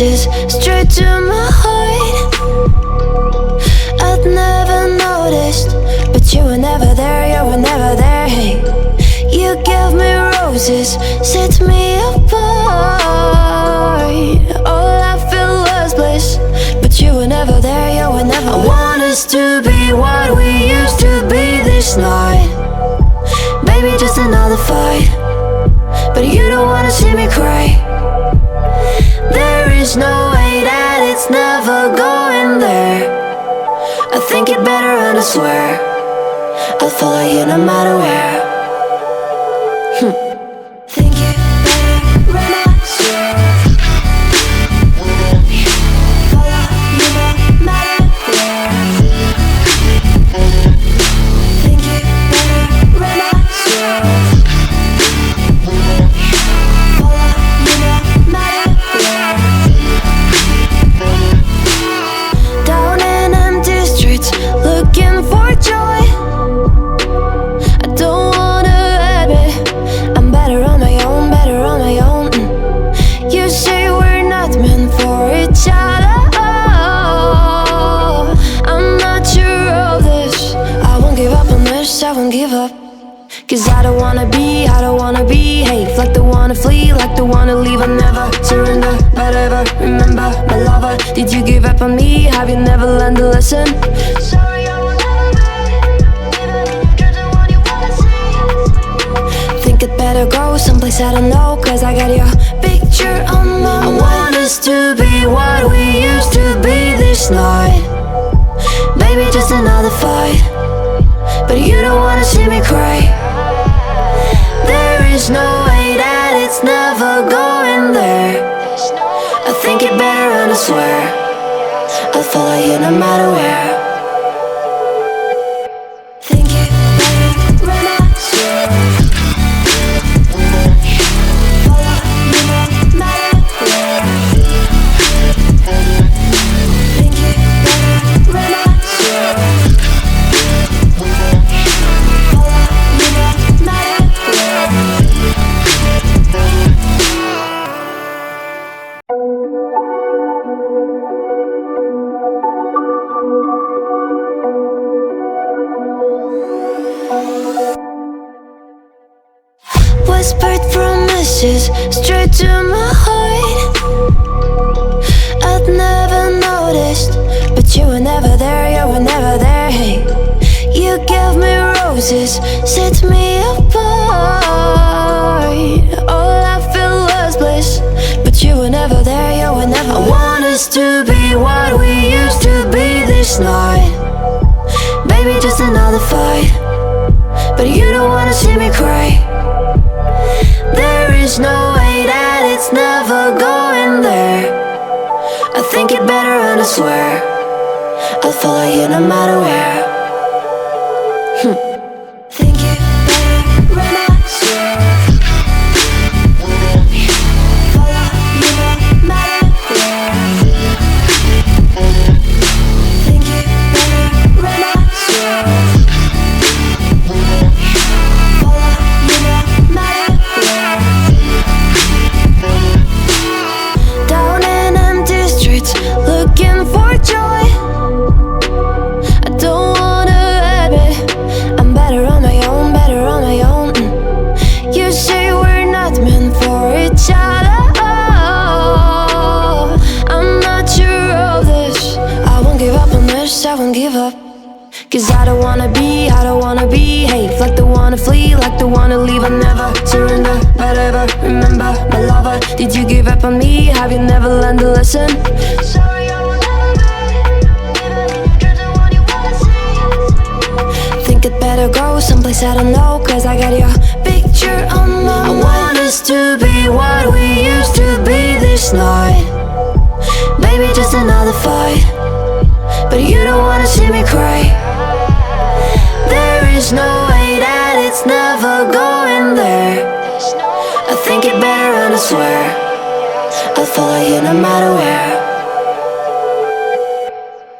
promises straight to my heart. I'd never noticed, but you were never there, you were never there. Hey, you gave me roses, set me apart. All I felt was bliss, but you were never there, you were never there. I want us to be what we used to be this night. Baby, just another fight, but you don't wanna see me cry. There is no way that it's never going there. I think it better and I swear I'll follow you no matter where. Think it better and I swear follow you no matter where. Think it better and I swear follow you no matter where. Down in empty streets, looking for joy. I don't wanna admit I'm better on my own, better on my own. You say we're not meant for each other. I'm not sure of this. I won't give up on this, I won't give up. Cause I don't wanna behave like the one to flee, like the one to leave. I never surrender, but ever remember my lover. Did you give up on me? Have you never learned a lesson? Sorry, I will never be, even if you're the one you wanna see. Think it better go someplace I don't know, cause I got your picture on my mind. I want us to be what we used to be this night. Baby, just another fight, but you don't wanna see me cry. There is no way that it's never going there. I think it better and I swear I'll follow you no matter where. Think it better and I swear follow you no matter where. Think it better and I swear follow you no matter where. Whispered promises straight to my heart. I'd never noticed, but you were never there, you were never there. Hey, you gave me roses, set me apart. All I felt was bliss, but you were never there, you were never there. I want us to be what we used to be this night. Baby, just another fight, but you don't wanna see me cry. There is no way that it's never going there. I think it better and I swear I'll follow you no matter where. Think it better and I swear follow you no matter where. Think it better and I swear follow you no matter where. Down in empty streets, looking for joy. I don't wanna admit I'm better on my own, better on my own. You say we're not meant for each other. I'm not sure of this. I won't give up on this, I won't give up. Cause I don't wanna behave like the one to flee, like the one to leave. I never surrender, but ever remember my lover. Did you give up on me? Have you never learned a lesson? Sorry, I will never be, even if you're the one you wanna see. Think it better go someplace I don't know, cause I got your picture on my mind. I want us to be what we used to be this night. Baby, just another fight, but you don't wanna see me cry. There is no way that it's never going there. I think it better and I swear I'll follow you no matter where.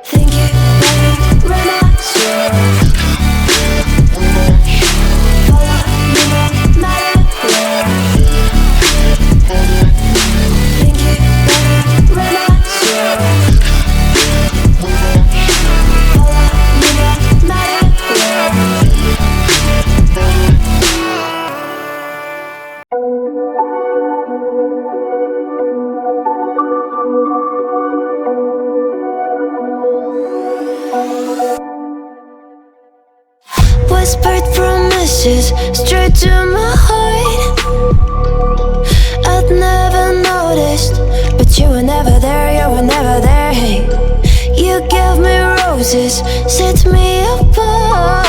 Think it better and I swear follow you no matter where. Think it better and I Whispered promises straight to my heart. I'd never noticed, but you were never there, you were never there. Hey, you gave me roses, set me apart.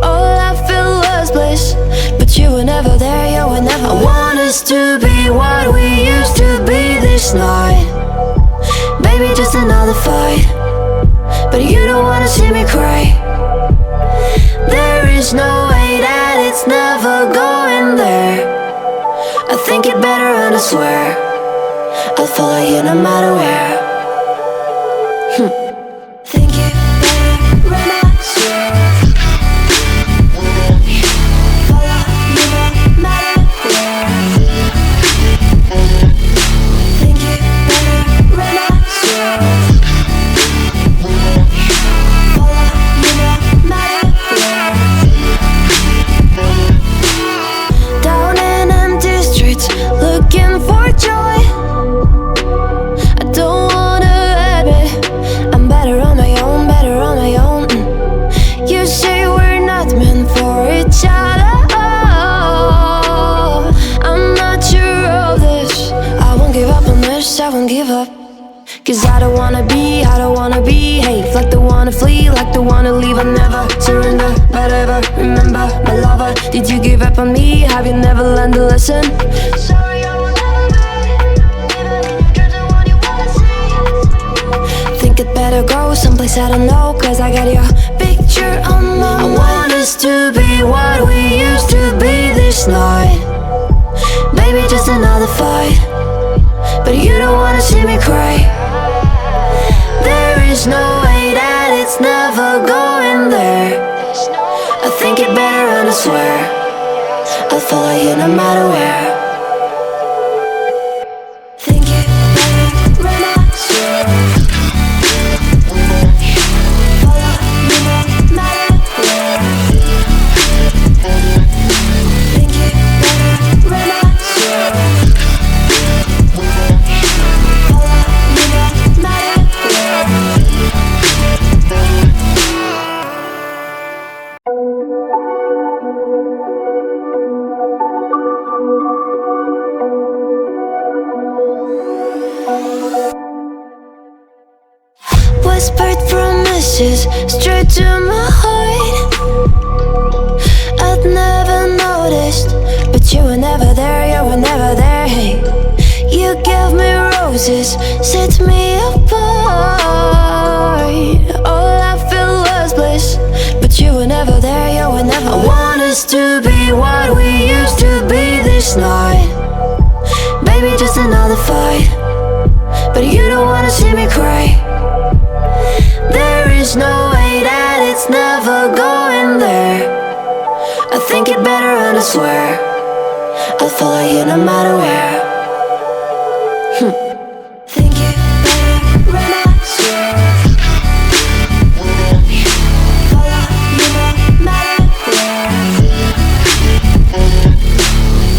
All I felt was bliss, but you were never there, you were never. I want us to be what we used to be this night. Baby, just another fight, but you don't wanna see me cry. There is no way that it's never going there. I think it better and I swear I'll follow you no matter where. Think it better and I swear follow you no matter where. Think it better and I swear follow you no matter where. Down in empty streets, looking for joy. I don't wanna admit I'm better on my own, better on my own. You say we're not meant for each other. I'm not sure of this. I won't give up on this, I won't give up. Cause I don't wanna behave like the one to flee, like the one to leave. I never surrender, but ever remember my lover. Did you give up on me? Have you never learned a lesson? Sorry, I will never be even if you're the one you wanna see. Think it better go someplace I don't know, cause I got your picture on my mind. I want us to be what we used to be this night. Baby, just another fight, but you don't wanna see me cry. There is no way that it's never going there. I think it better and I swear I'll follow you no matter where. Think it better and I swear follow you no matter where. Think it better and I swear follow you no matter where. Whispered promises straight to my heart. I'd never noticed, but you were never there, you were never there. Hey, you gave me roses, set me apart. All I felt was bliss, but you were never there, you were never. I want us to be what we used to be this night. Baby, just another fight, but you don't wanna see me cry. There is no way that it's never going there. I think it better and I swear I'll follow you no matter where. Think it better and I swear follow you no matter where.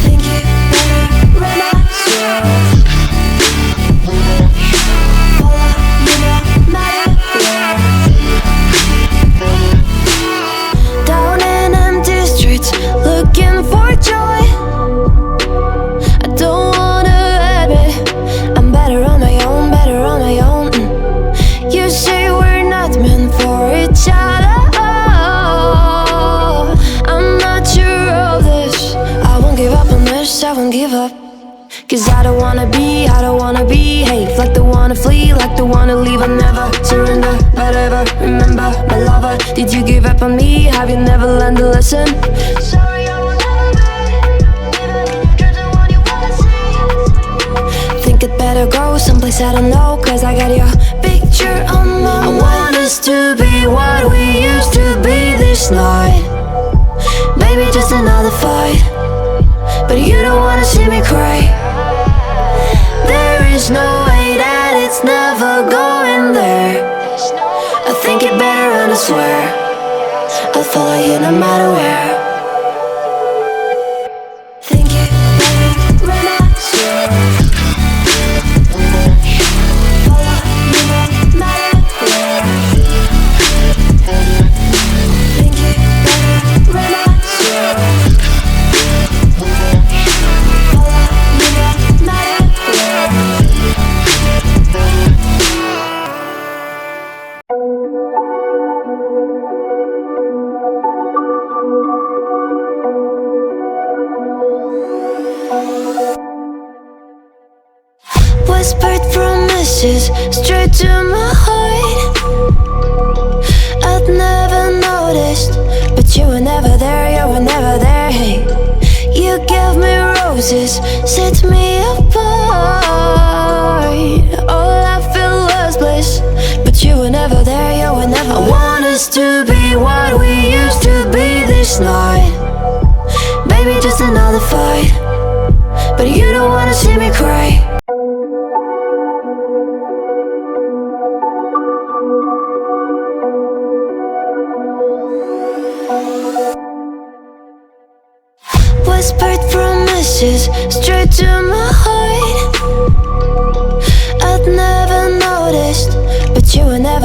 Think it better and I swear follow you no matter where. Down in empty streets, looking for joy. I don't wanna admit I'm better on my own, better on my own. You say we're not meant for each other. I'm not sure of this. I won't give up on this, I won't give up. Cause I don't wanna behave like the one to flee, like the one to leave. I never surrender, but ever remember my lover. Did you give up on me? Have you never learned a lesson? Sorry, I will never be even if you're the one you wanna see. Think it better go someplace I don't know, cause I got your picture on my mind. I want us to be what we used to be this night. Baby, just another fight, but you don't wanna see me cry. There is no way that it's never going there. I think it better and I swear I'll follow you no matter where. Think it better and I swear follow you no matter where. Think it promises straight to my heart. I'd never noticed, but you were never there, you were never there, hey. You gave me roses, set me apart. All I felt was bliss, but you were never there, you were never there. I want us to be what we used to be this night. Baby, just another fight, but you don't wanna see me cry. Whispered promises straight to my heart. I'd never noticed, but you were never